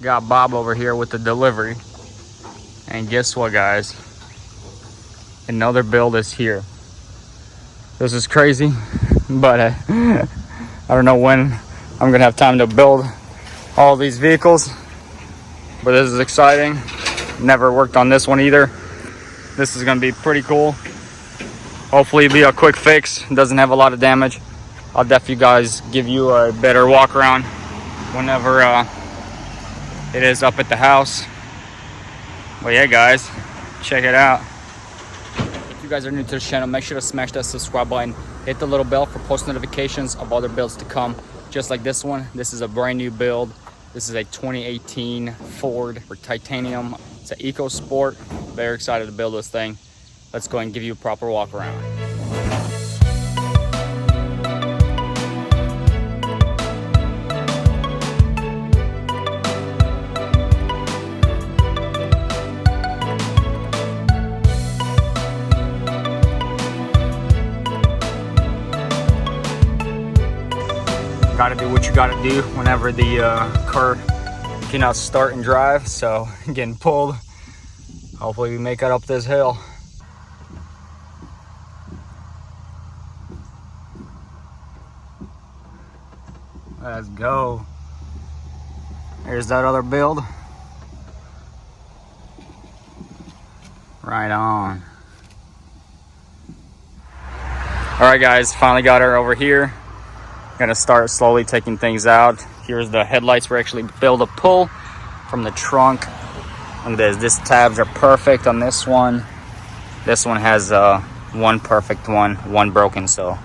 Got Bob over here with the delivery. And guess what, guys? Another build is here. This is crazy, but I don't know when I'm gonna have time to build all these vehicles, but this is exciting. Never worked on this one either. This is gonna be pretty cool. Hopefully it'll be a quick fix. It doesn't have a lot of damage. I'll definitely give you a better walk around whenever it is up at the house. But yeah, guys, check it out. If you guys are new to the channel, make sure to smash that subscribe button, hit the little bell for post notifications of other builds to come, just like this one. This is a brand new build. This is a 2018 Ford for titanium. It's an Ecosport. Very excited to build this thing. Let's go and give you a proper walk around. Gotta do what you gotta do whenever the car cannot start and drive, so getting pulled. Hopefully we make it up this hill. Let's go. Here's that other build. Right on. All right, guys, finally got her over here. Gonna start slowly taking things out. Here's the headlights. We're actually able to pull from the trunk. Look at this. These tabs are perfect on this one. This one has one perfect one broken. So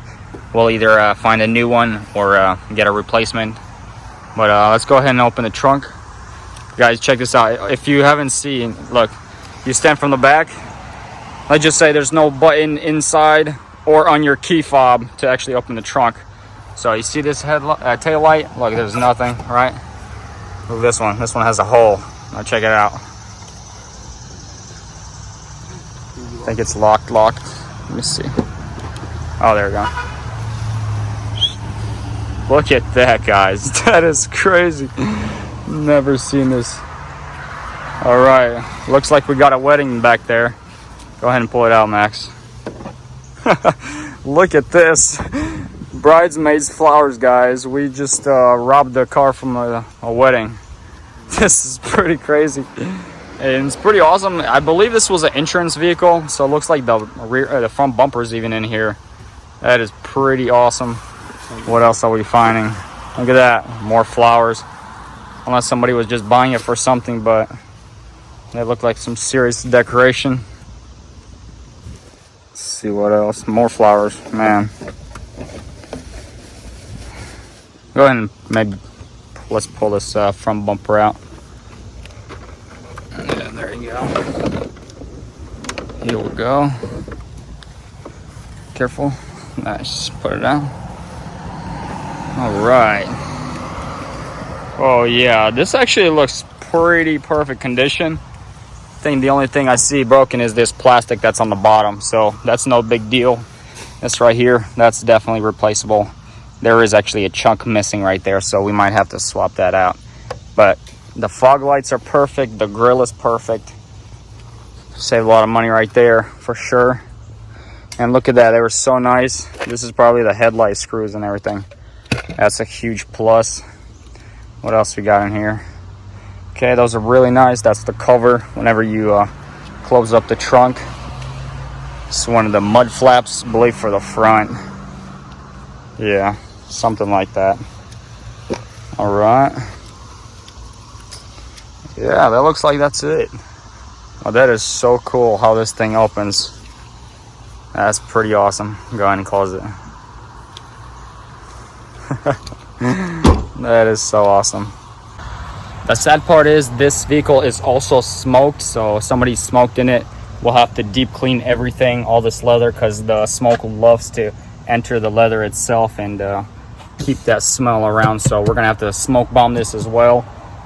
we'll either find a new one or get a replacement. But let's go ahead and open the trunk. Guys, check this out. If you haven't seen, look, you stand from the back. Let's just say there's no button inside or on your key fob to actually open the trunk. So you see this tail light? Look, there's nothing, right? Look at this one. This one has a hole. Now check it out. I think it's locked. Let me see. Oh, there we go. Look at that, guys. That is crazy. Never seen this. All right. Looks like we got a wedding back there. Go ahead and pull it out, Max. Look at this. Bridesmaids flowers, guys. We just robbed the car from a wedding. This is pretty crazy, and it's pretty awesome. I believe this was an insurance vehicle, so it looks like the front bumper's even in here. That is pretty awesome. What else are we finding? Look at that, more flowers. Unless somebody was just buying it for something, but they look like some serious decoration. Let's see what else. More flowers, man. Go ahead and maybe let's pull this front bumper out. Yeah, there you go. Here we go. Careful. Nice. Put it down. All right. Oh yeah, this actually looks pretty perfect condition. I think the only thing I see broken is this plastic that's on the bottom, so that's no big deal. This right here, that's definitely replaceable. There is actually a chunk missing right there, so we might have to swap that out. But the fog lights are perfect. The grill is perfect. Save a lot of money right there for sure. And look at that, they were so nice. This is probably the headlight screws and everything. That's a huge plus. What else we got in here? Okay, those are really nice. That's the cover whenever you close up the trunk. It's one of the mud flaps, I believe, for the front. Yeah, something like that. All right. Yeah, that looks like that's it. Oh, that is so cool how this thing opens. That's pretty awesome. Go ahead and close it. That is so awesome. The sad part is this vehicle is also smoked, so if somebody smoked in it, we'll have to deep clean everything, all this leather, because the smoke loves to enter the leather itself and keep that smell around. So we're gonna have to smoke bomb this as well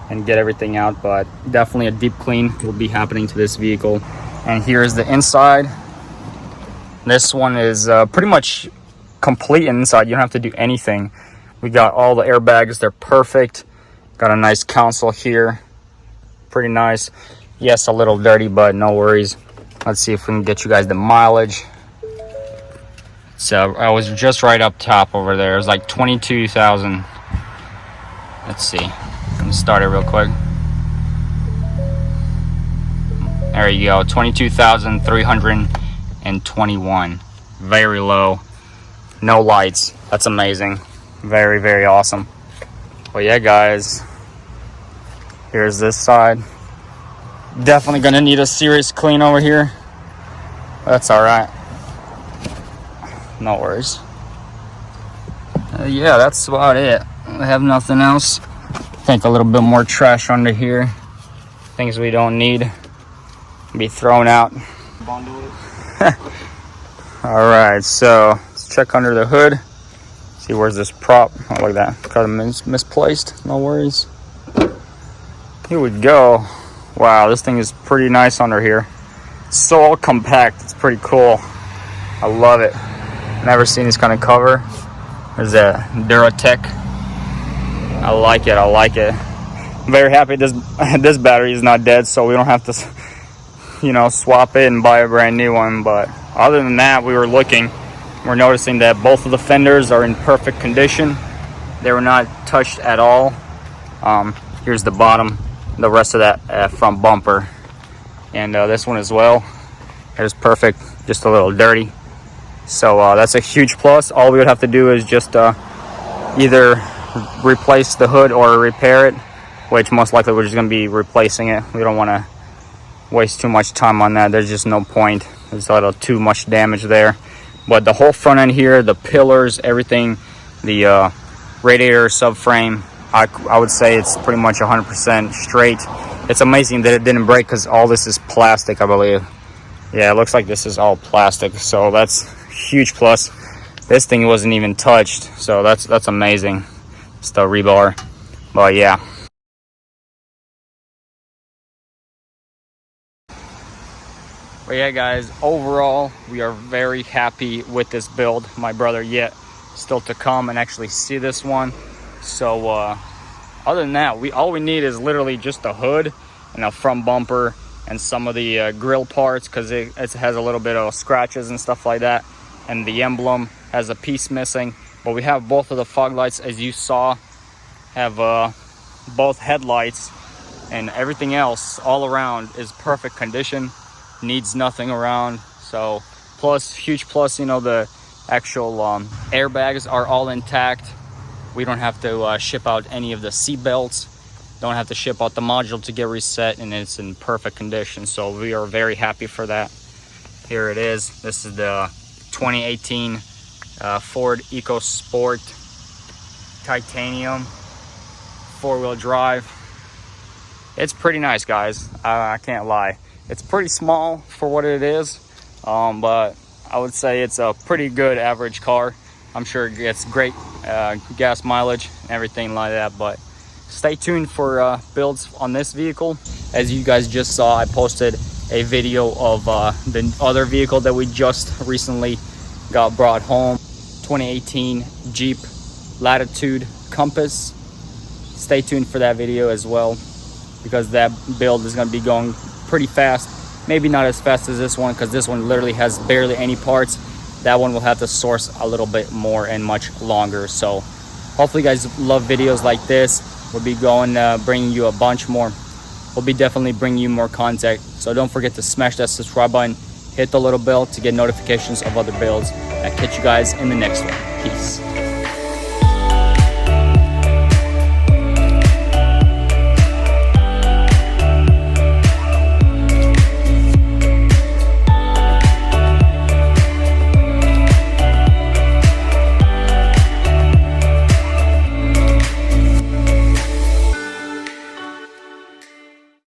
and get everything out, but definitely a deep clean will be happening to this vehicle. And here's the inside. This one is pretty much complete inside. You don't have to do anything. We got all the airbags, they're perfect. Got a nice console here. pretty nice. Yes, a little dirty, but no worries. Let's see if we can get you guys the mileage. So I was just right up top over there. It was like 22,000. Let's see. Let me start it real quick. There you go, 22,321. Very low. No lights. That's amazing. Very, very awesome. Well, yeah, guys. Here's this side. Definitely gonna need a serious clean over here. That's all right. No worries. Yeah, that's about it. I have nothing else. I think a little bit more trash under here. Things we don't need. Be thrown out. All right, so let's check under the hood. See where's this prop. Oh, look at that. Got it misplaced. No worries. Here we go. Wow, this thing is pretty nice under here. It's so compact. It's pretty cool. I love it. Never seen this kind of cover. There's a Duratec. I like it. I like it. I'm very happy this battery is not dead, so we don't have to, you know, swap it and buy a brand new one. But other than that, we're noticing that both of the fenders are in perfect condition. They were not touched at all. Here's the bottom, the rest of that front bumper, and this one as well. It is perfect, just a little dirty. So that's a huge plus. All we would have to do is just either replace the hood or repair it, which most likely we're just going to be replacing it. We don't want to waste too much time on that. There's just no point. There's a little too much damage there. But the whole front end here, the pillars, everything, the radiator subframe, I would say it's pretty much 100% straight. It's amazing that it didn't break because all this is plastic, I believe. Yeah, it looks like this is all plastic, so that's a huge plus. This thing wasn't even touched, so that's amazing. It's the rebar, but yeah. But yeah, guys, overall, we are very happy with this build. My brother yet still to come and actually see this one. So other than that, all we need is literally just the hood and a front bumper and some of the grill parts, because it has a little bit of scratches and stuff like that, and the emblem has a piece missing. But we have both of the fog lights, as you saw, have both headlights, and everything else all around is perfect condition, needs nothing around. So plus, huge plus, you know, the actual airbags are all intact. We don't have to ship out any of the seat belts, don't have to ship out the module to get reset, and it's in perfect condition. So we are very happy for that. Here it is. This is the 2018 Ford Ecosport titanium 4-wheel drive. It's pretty nice, guys. I can't lie. It's pretty small for what it is, but I would say it's a pretty good average car. I'm sure it gets great gas mileage and everything like that. But stay tuned for builds on this vehicle. As you guys just saw, I posted a video of the other vehicle that we just recently got brought home, 2018 Jeep Latitude Compass. Stay tuned for that video as well, because that build is going to be going pretty fast. Maybe not as fast as this one, because this one literally has barely any parts. That one will have to source a little bit more and much longer. So hopefully you guys love videos like this. We'll be going bringing you a bunch more. We'll be definitely bringing you more content. So don't forget to smash that subscribe button, hit the little bell to get notifications of other builds. I'll catch you guys in the next one. Peace.